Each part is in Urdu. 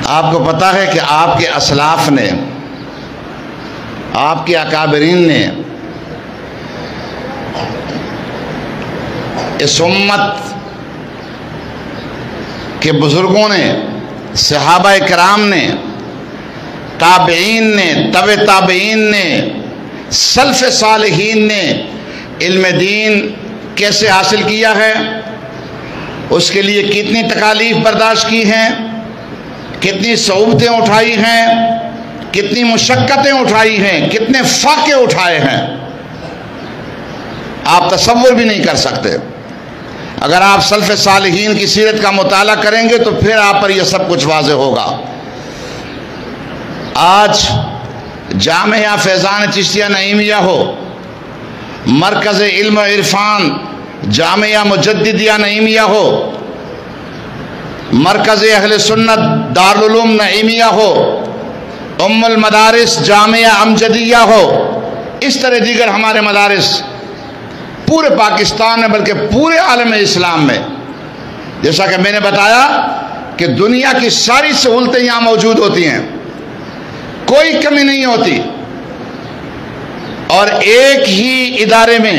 آپ کو پتا ہے کہ آپ کے اسلاف نے، آپ کے اکابرین نے اس امت کے بزرگوں نے، صحابہ کرام نے، تابعین نے، تبع تابعین نے، سلف صالحین نے علم دین کیسے حاصل کیا ہے، اس کے لیے کتنی تکالیف برداشت کی ہیں، کتنی صعوبتیں اٹھائی ہیں، کتنی مشقتیں اٹھائی ہیں، کتنے فاقے اٹھائے ہیں، آپ تصور بھی نہیں کر سکتے۔ اگر آپ سلف صالحین کی سیرت کا مطالعہ کریں گے تو پھر آپ پر یہ سب کچھ واضح ہوگا۔ آج جامعہ فیضان چشتیہ نعیمیہ ہو، مرکز علم و عرفان جامعہ مجددیہ نعیمیہ ہو، مرکز اہل سنت دارالعلوم نعیمیہ ہو، ام المدارس جامعہ امجدیہ ہو، اس طرح دیگر ہمارے مدارس پورے پاکستان میں بلکہ پورے عالم اسلام میں، جیسا کہ میں نے بتایا کہ دنیا کی ساری سہولتیں یہاں موجود ہوتی ہیں، کوئی کمی نہیں ہوتی، اور ایک ہی ادارے میں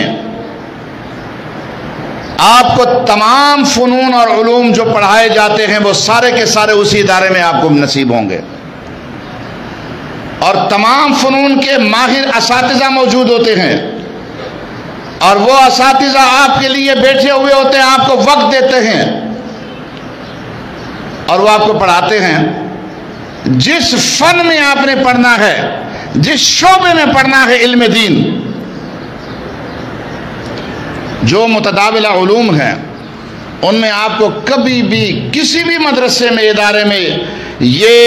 آپ کو تمام فنون اور علوم جو پڑھائے جاتے ہیں وہ سارے کے سارے اسی ادارے میں آپ کو نصیب ہوں گے، اور تمام فنون کے ماہر اساتذہ موجود ہوتے ہیں، اور وہ اساتذہ آپ کے لیے بیٹھے ہوئے ہوتے ہیں، آپ کو وقت دیتے ہیں اور وہ آپ کو پڑھاتے ہیں۔ جس فن میں آپ نے پڑھنا ہے، جس شعبے میں پڑھنا ہے علم دین، جو متداولہ علوم ہیں ان میں آپ کو کبھی بھی کسی بھی مدرسے میں، ادارے میں یہ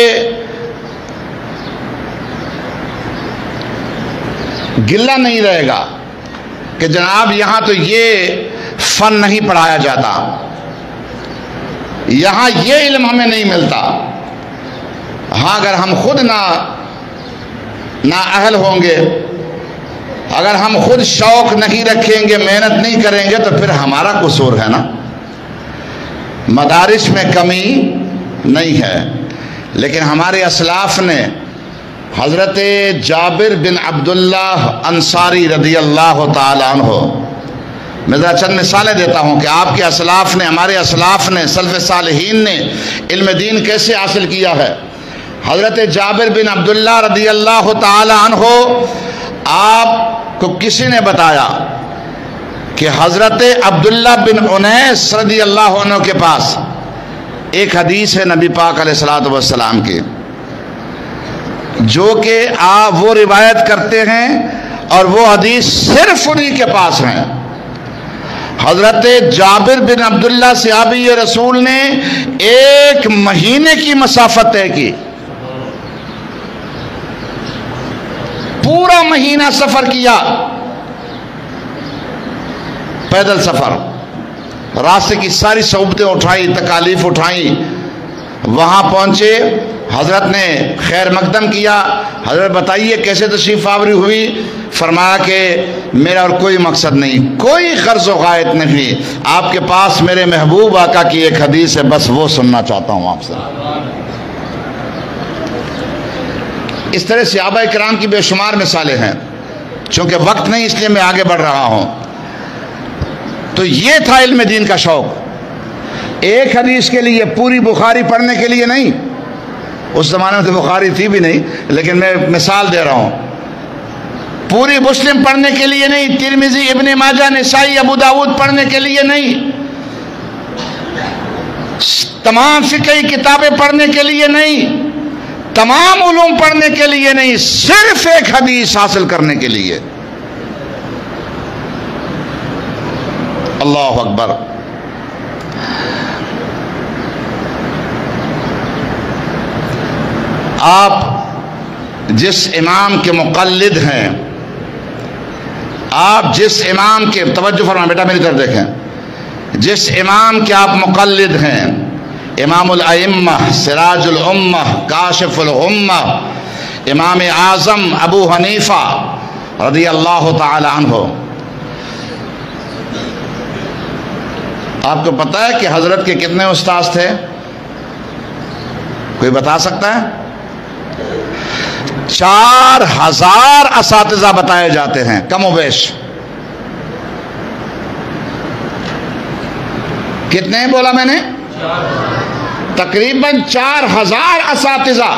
گلہ نہیں رہے گا کہ جناب یہاں تو یہ فن نہیں پڑھایا جاتا، یہاں یہ علم ہمیں نہیں ملتا۔ ہاں، اگر ہم خود نااہل ہوں گے، اگر ہم خود شوق نہیں رکھیں گے، محنت نہیں کریں گے تو پھر ہمارا قصور ہے نا۔ مدارس میں کمی نہیں ہے، لیکن ہمارے اسلاف نے حضرت جابر بن عبداللہ انصاری رضی اللہ تعالیٰ عنہ، میں ذرا چند مثالیں دیتا ہوں کہ آپ کے اسلاف نے، ہمارے اسلاف نے، سلف صالحین نے علم دین کیسے حاصل کیا ہے۔ حضرت جابر بن عبداللہ رضی اللہ تعالیٰ عنہ، آپ کو کسی نے بتایا کہ حضرت عبداللہ بن انیس رضی اللہ عنہ کے پاس ایک حدیث ہے نبی پاک علیہ السلام کی، جو کہ آپ وہ روایت کرتے ہیں اور وہ حدیث صرف انہی کے پاس ہیں۔ حضرت جابر بن عبداللہ صحابی رسول نے 1 مہینے کی مسافت طے کی، پورا مہینہ سفر کیا، پیدل سفر، راستے کی ساری صعوبتیں اٹھائی، تکالیف اٹھائیں، وہاں پہنچے، حضرت نے خیر مقدم کیا۔ حضرت بتائیے کیسے تشریف آوری ہوئی؟ فرمایا کہ میرا اور کوئی مقصد نہیں، کوئی غرض و غایت نہیں، آپ کے پاس میرے محبوب آقا کی ایک حدیث ہے، بس وہ سننا چاہتا ہوں آپ سے۔ اس طرح صحابہ کرام کی بے شمار مثالیں ہیں، چونکہ وقت نہیں اس لیے میں آگے بڑھ رہا ہوں۔ تو یہ تھا علم دین کا شوق، ایک حدیث کے لیے پوری بخاری پڑھنے کے لیے نہیں، اس زمانے میں تو بخاری تھی بھی نہیں، لیکن میں مثال دے رہا ہوں، پوری مسلم پڑھنے کے لیے نہیں، ترمذی، ابن ماجہ، نسائی، ابو داؤد پڑھنے کے لیے نہیں، تمام فقہی کتابیں پڑھنے کے لیے نہیں، تمام علوم پڑھنے کے لیے نہیں، صرف ایک حدیث حاصل کرنے کے لیے۔ اللہ اکبر۔ آپ جس امام کے مقلد ہیں، آپ جس امام کے، توجہ فرمائیں بیٹا میری طرف دیکھیں، جس امام کے آپ مقلد ہیں، امام الائمہ، سراج الامہ، کاشف الغمہ، امام اعظم ابو حنیفہ رضی اللہ تعالی عنہ، آپ کو پتہ ہے کہ حضرت کے کتنے استاذ تھے؟ کوئی بتا سکتا ہے؟ 4000 اساتذہ بتائے جاتے ہیں کم و بیش. کتنے بولا میں نے؟ تقریباً 4000 اساتذہ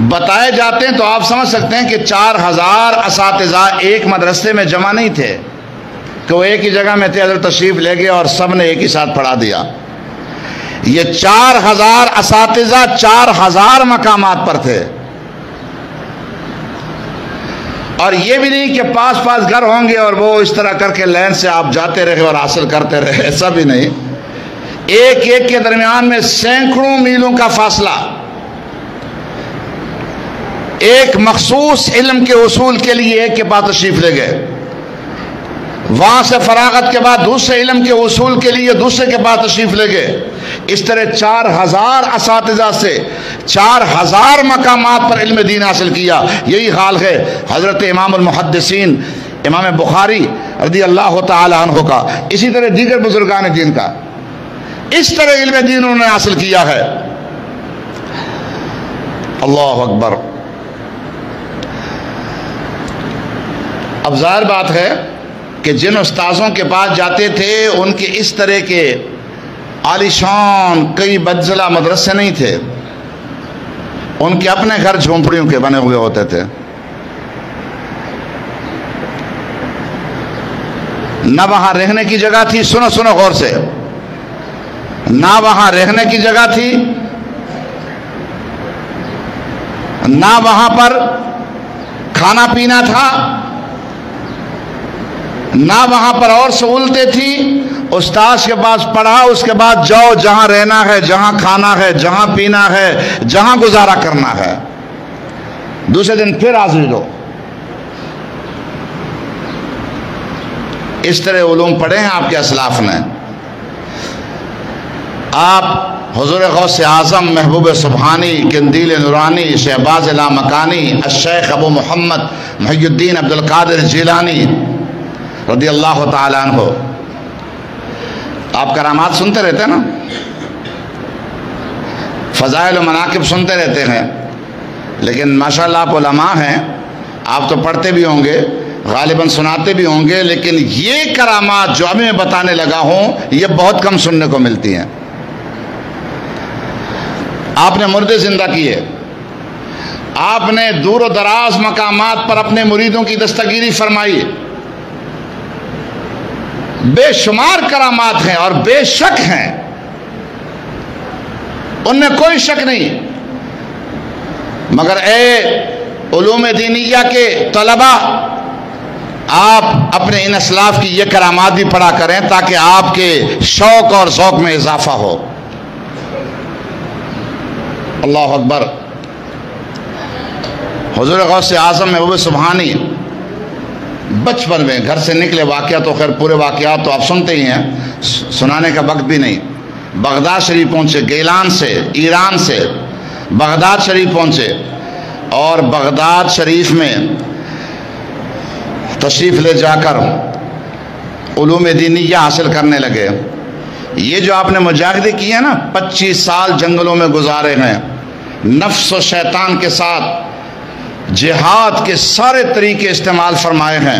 بتائے جاتے ہیں. تو آپ سمجھ سکتے ہیں کہ 4000 اساتذہ ایک مدرسے میں جمع نہیں تھے کہ وہ ایک ہی جگہ میں تھے، حضرت تشریف لے گئے اور سب نے ایک ہی ساتھ پڑھا دیا. یہ 4000 اساتذہ 4000 مقامات پر تھے. اور یہ بھی نہیں کہ پاس پاس گھر ہوں گے اور وہ اس طرح کر کے لائن سے آپ جاتے رہے اور حاصل کرتے رہے، ایسا بھی نہیں. ایک ایک کے درمیان میں سینکڑوں میلوں کا فاصلہ. ایک مخصوص علم کے حصول کے لیے ایک کے پاس تشریف لے گئے، وہاں سے فراغت کے بعد دوسرے علم کے حصول کے لیے دوسرے کے پاس تشریف لے گئے. اس طرح 4000 اساتذہ سے 4000 مقامات پر علم دین حاصل کیا. یہی حال ہے حضرت امام المحدثین امام بخاری رضی اللہ تعالی عنہ کا، اسی طرح دیگر بزرگان دین کا. اس طرح علم دین انہوں نے حاصل کیا ہے. اللہ اکبر. اب ظاہر بات ہے کہ جن استاذوں کے پاس جاتے تھے ان کے اس طرح کے عالیشان کئی منزلہ مدرسے نہیں تھے. ان کے اپنے گھر جھونپڑیوں کے بنے ہوئے ہوتے تھے. نہ وہاں رہنے کی جگہ تھی، سنو غور سے، نہ وہاں رہنے کی جگہ تھی، نہ وہاں پر کھانا پینا تھا، نہ وہاں پر اور سہولتیں تھیں. استاذ کے پاس پڑھا، اس کے بعد جاؤ جہاں رہنا ہے، جہاں کھانا ہے، جہاں پینا ہے، جہاں گزارا کرنا ہے، دوسرے دن پھر حاضری لو. اس طرح علوم پڑھے ہیں آپ کے اسلاف نے. آپ حضور غوث اعظم محبوب سبحانی قندیل نورانی شہباز لامکانی الشیخ ابو محمد محی الدین عبد القادر جیلانی رضی اللہ تعالیٰ عنہ، آپ کرامات سنتے رہتے ہیں نا، فضائل و مناقب سنتے رہتے ہیں. لیکن ماشاءاللہ آپ علماء ہیں، آپ تو پڑھتے بھی ہوں گے، غالباً سناتے بھی ہوں گے، لیکن یہ کرامات جو ابھی میں بتانے لگا ہوں یہ بہت کم سننے کو ملتی ہیں. آپ نے مردے زندہ کیے، آپ نے دور و دراز مقامات پر اپنے مریدوں کی دستگیری فرمائی. بے شمار کرامات ہیں اور بے شک ہیں، ان میں کوئی شک نہیں. مگر اے علوم دینیہ کے طلبہ، آپ اپنے ان اسلاف کی یہ کرامات بھی پڑھا کریں تاکہ آپ کے شوق اور ذوق میں اضافہ ہو. اللہ اکبر. حضور غوث اعظم محبوب سبحانی بچپن میں گھر سے نکلے، واقعہ تو خیر پورے واقعات تو آپ سنتے ہی ہیں، سنانے کا وقت بھی نہیں. بغداد شریف پہنچے، گیلان سے، ایران سے بغداد شریف پہنچے، اور بغداد شریف میں تشریف لے جا کر علوم دینیہ حاصل کرنے لگے. یہ جو آپ نے مجاہدے کی ہیں نا، 25 سال جنگلوں میں گزارے ہیں، نفس و شیطان کے ساتھ جہاد کے سارے طریقے استعمال فرمائے ہیں،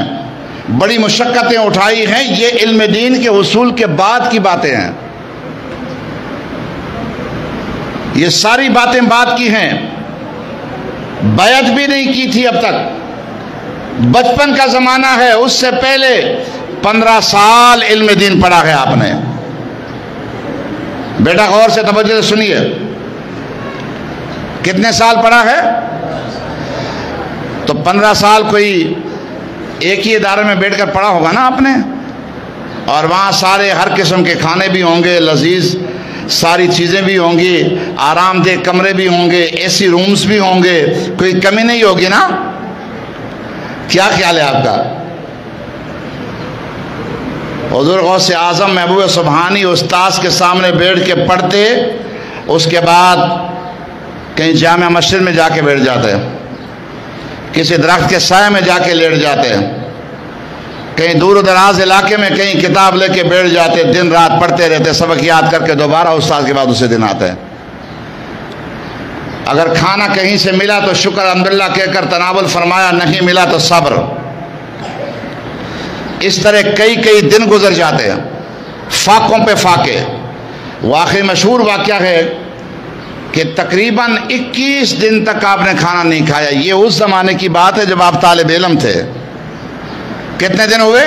بڑی مشقتیں اٹھائی ہیں. یہ علم دین کے حصول کے بعد کی باتیں ہیں، یہ ساری باتیں بعد کی ہیں. بیعت بھی نہیں کی تھی اب تک، بچپن کا زمانہ ہے. اس سے پہلے 15 سال علم دین پڑھا ہے آپ نے. بیٹا غور سے توجہ سے سنیے، کتنے سال پڑھا ہے؟ تو 15 سال کوئی ایک ہی ادارے میں بیٹھ کر پڑھا ہوگا نا آپ نے، اور وہاں سارے ہر قسم کے کھانے بھی ہوں گے، لذیذ ساری چیزیں بھی ہوں گی، آرام دہ کمرے بھی ہوں گے، اے سی رومز بھی ہوں گے، کوئی کمی نہیں ہوگی نا؟ کیا خیال ہے آپ کا؟ حضور غوث اعظم محبوب سبحانی استاذ کے سامنے بیٹھ کے پڑھتے، اس کے بعد کہیں جامع مسجد میں جا کے بیٹھ جاتے، کسی درخت کے سائے میں جا کے لیٹ جاتے، کہیں دور و دراز علاقے میں کہیں کتاب لے کے بیٹھ جاتے، دن رات پڑھتے رہتے، سبق یاد کر کے دوبارہ استاد کے بعد اسے دن آتے. اگر کھانا کہیں سے ملا تو شکر الحمدللہ کہہ کر تناول فرمایا، نہیں ملا تو صبر۔ اس طرح کئی دن گزر جاتے ہیں، فاقوں پہ فاقے۔ واقعی مشہور واقعہ ہے کہ تقریباً 21 دن تک آپ نے کھانا نہیں کھایا۔ یہ اس زمانے کی بات ہے جب آپ طالب علم تھے۔ کتنے دن ہوئے؟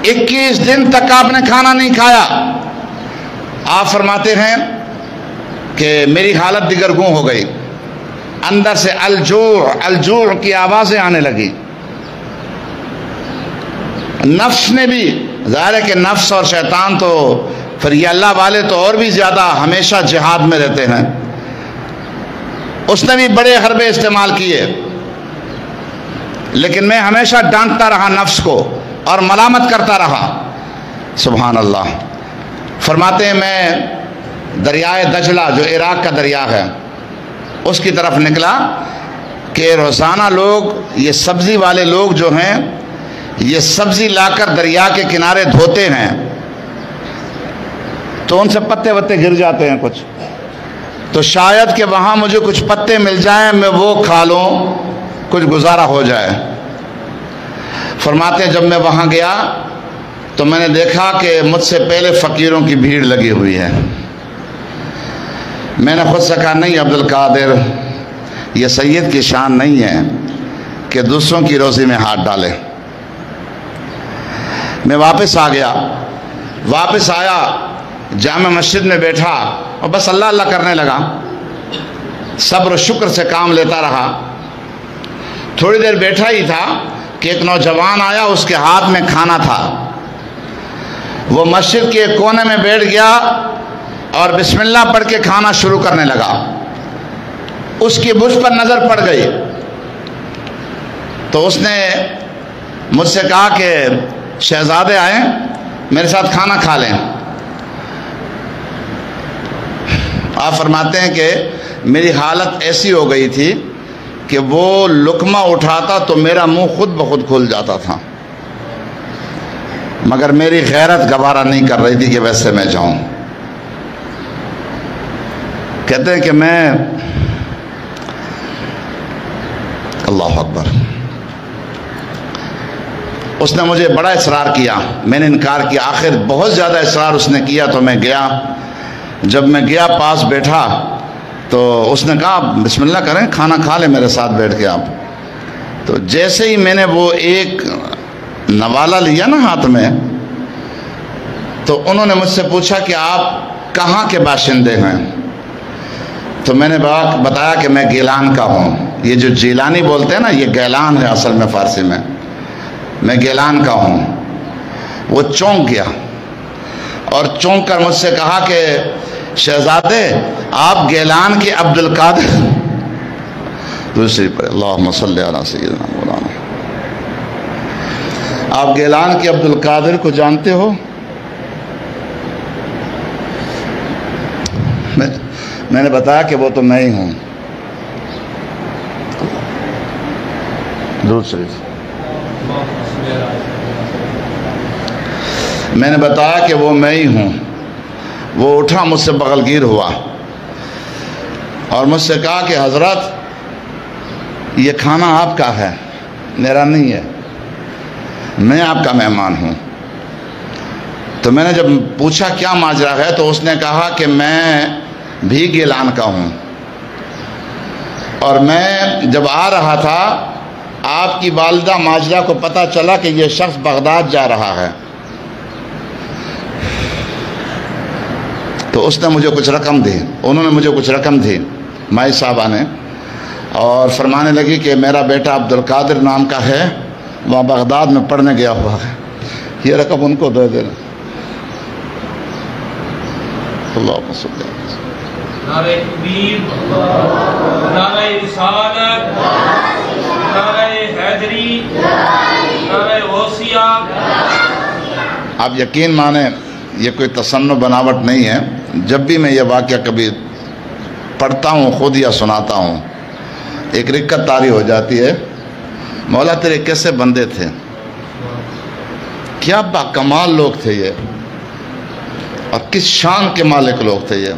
21 دن تک آپ نے کھانا نہیں کھایا۔ آپ فرماتے ہیں کہ میری حالت دگرگوں ہو گئی، اندر سے الجوع کی آوازیں آنے لگی۔ نفس نے بھی، ظاہر ہے کہ نفس اور شیطان تو پھر یہ اللہ والے تو اور بھی زیادہ ہمیشہ جہاد میں رہتے ہیں، اس نے بھی بڑے حربے استعمال کیے، لیکن میں ہمیشہ ڈانٹتا رہا نفس کو اور ملامت کرتا رہا۔ سبحان اللہ۔ فرماتے ہیں میں دریائے دجلہ جو عراق کا دریا ہے اس کی طرف نکلا کہ روزانہ لوگ، یہ سبزی والے لوگ جو ہیں، یہ سبزی لا کر دریا کے کنارے دھوتے ہیں تو ان سے پتے وتے گر جاتے ہیں کچھ، تو شاید کہ وہاں مجھے کچھ پتے مل جائیں، میں وہ کھا لوں، کچھ گزارا ہو جائے۔ فرماتے ہیں جب میں وہاں گیا تو میں نے دیکھا کہ مجھ سے پہلے فقیروں کی بھیڑ لگی ہوئی ہے۔ میں نے خود سے کہا نہیں عبدالقادر، یہ سید کی شان نہیں ہے کہ دوسروں کی روزی میں ہاتھ ڈالے۔ میں واپس آ گیا، واپس آیا، جامع مسجد میں بیٹھا اور بس اللہ اللہ کرنے لگا، صبر و شکر سے کام لیتا رہا۔ تھوڑی دیر بیٹھا ہی تھا کہ ایک نوجوان آیا، اس کے ہاتھ میں کھانا تھا، وہ مسجد کے ایک کونے میں بیٹھ گیا اور بسم اللہ پڑھ کے کھانا شروع کرنے لگا۔ اس کی مجھ پر نظر پڑ گئی تو اس نے مجھ سے کہا کہ شہزادے آئیں میرے ساتھ کھانا کھا لیں۔ آپ فرماتے ہیں کہ میری حالت ایسی ہو گئی تھی کہ وہ لقمہ اٹھاتا تو میرا منہ خود بخود کھل جاتا تھا، مگر میری غیرت گوارا نہیں کر رہی تھی کہ ویسے میں جاؤں۔ کہتے ہیں کہ میں، اللہ اکبر، اس نے مجھے بڑا اصرار کیا، میں نے انکار کیا، آخر بہت زیادہ اصرار اس نے کیا تو میں گیا۔ جب میں گیا پاس بیٹھا تو اس نے کہا بسم اللہ کریں، کھانا کھا لیں میرے ساتھ بیٹھ کے آپ۔ تو جیسے ہی میں نے وہ ایک نوالہ لیا نا ہاتھ میں، تو انہوں نے مجھ سے پوچھا کہ آپ کہاں کے باشندے ہیں؟ تو میں نے بتایا کہ میں گیلان کا ہوں۔ یہ جو جیلانی بولتے ہیں نا، یہ گیلان ہے اصل میں فارسی میں گیلان کا ہوں۔ وہ چونک گیا اور چونک کر مجھ سے کہا کہ شہزادے آپ گیلان کے عبدالقادر، دوسری پر اللہم صلی علی سیدنا مولانا، آپ گیلان کے عبدالقادر کو جانتے ہو؟ میں نے بتایا کہ وہ تو میں ہی ہوں۔ دوسری میں نے بتایا کہ وہ میں ہی ہوں۔ وہ اٹھا، مجھ سے بغل گیر ہوا اور مجھ سے کہا کہ حضرت یہ کھانا آپ کا ہے، میرا نہیں ہے، میں آپ کا مہمان ہوں۔ تو میں نے جب پوچھا کیا ماجرا ہے تو اس نے کہا کہ میں بھی گیلان کا ہوں، اور میں جب آ رہا تھا آپ کی والدہ ماجرا کو پتہ چلا کہ یہ شخص بغداد جا رہا ہے، تو اس نے مجھے کچھ رقم دی، انہوں نے مجھے کچھ رقم دی مائی صاحبہ نے، اور فرمانے لگی کہ میرا بیٹا عبدالقادر نام کا ہے، وہاں بغداد میں پڑھنے گیا ہوا ہے، یہ رقم ان کو دے دینا۔ اللہم صلی اللہ علیہ وسلم۔ نعرہ تکبیر، نعرہ رسالت، نعرہ حیدری، نعرہ غوثیہ۔ آپ یقین مانیں یہ کوئی تصنع بناوٹ نہیں ہے، جب بھی میں یہ واقعہ کبھی پڑھتا ہوں خود یا سناتا ہوں ایک رکت طاری ہو جاتی ہے، مولا تیرے کیسے بندے تھے، کیا با کمال لوگ تھے یہ، اور کس شان کے مالک لوگ تھے یہ۔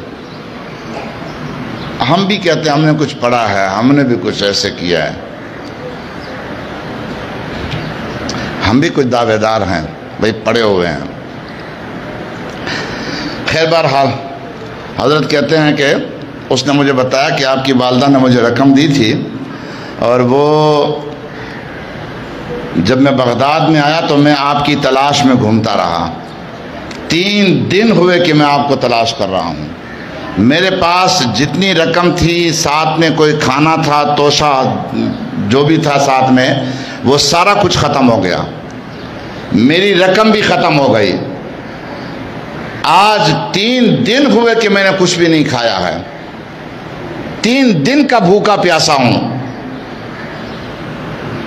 ہم بھی کہتے ہیں ہم نے کچھ پڑھا ہے، ہم نے بھی کچھ ایسے کیا ہے، ہم بھی کچھ دعوے دار ہیں بھائی، پڑے ہوئے ہیں۔ خیر بہرحال حضرت کہتے ہیں کہ اس نے مجھے بتایا کہ آپ کی والدہ نے مجھے رقم دی تھی، اور وہ جب میں بغداد میں آیا تو میں آپ کی تلاش میں گھومتا رہا، 3 دن ہوئے کہ میں آپ کو تلاش کر رہا ہوں۔ میرے پاس جتنی رقم تھی، ساتھ میں کوئی کھانا تھا، توشہ جو بھی تھا ساتھ میں، وہ سارا کچھ ختم ہو گیا، میری رقم بھی ختم ہو گئی۔ آج 3 دن ہوئے کہ میں نے کچھ بھی نہیں کھایا ہے، 3 دن کا بھوکا پیاسا ہوں۔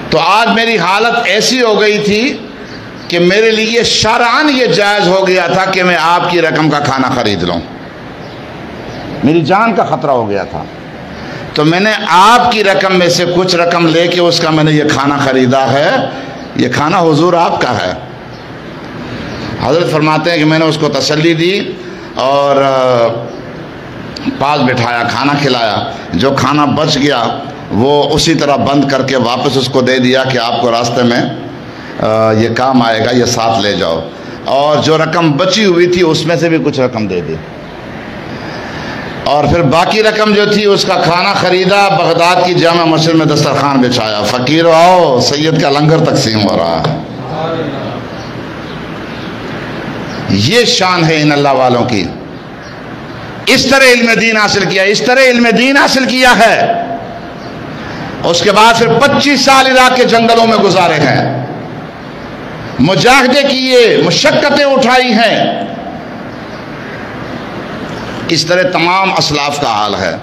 تو آج میری حالت ایسی ہو گئی تھی کہ میرے لیے شرعاً یہ جائز ہو گیا تھا کہ میں آپ کی رقم کا کھانا خرید لوں، میری جان کا خطرہ ہو گیا تھا، تو میں نے آپ کی رقم میں سے کچھ رقم لے کے اس کا میں نے یہ کھانا خریدا ہے، یہ کھانا حضور آپ کا ہے۔ حضرت فرماتے ہیں کہ میں نے اس کو تسلی دی اور پاس بٹھایا، کھانا کھلایا، جو کھانا بچ گیا وہ اسی طرح بند کر کے واپس اس کو دے دیا کہ آپ کو راستے میں یہ کام آئے گا، یہ ساتھ لے جاؤ، اور جو رقم بچی ہوئی تھی اس میں سے بھی کچھ رقم دے دی، اور پھر باقی رقم جو تھی اس کا کھانا خریدا، بغداد کی جامع مسجد میں دسترخوان بچھایا، فقیر آؤ سید کا لنگر تقسیم ہو رہا ہے۔ یہ شان ہے ان اللہ والوں کی، اس طرح علم دین حاصل کیا، اس طرح علم دین حاصل کیا ہے۔ اس کے بعد پھر 25 سال عراق کے جنگلوں میں گزارے ہیں، مجاہدے کیے، مشقتیں اٹھائی ہیں۔ اس طرح تمام اسلاف کا حال ہے۔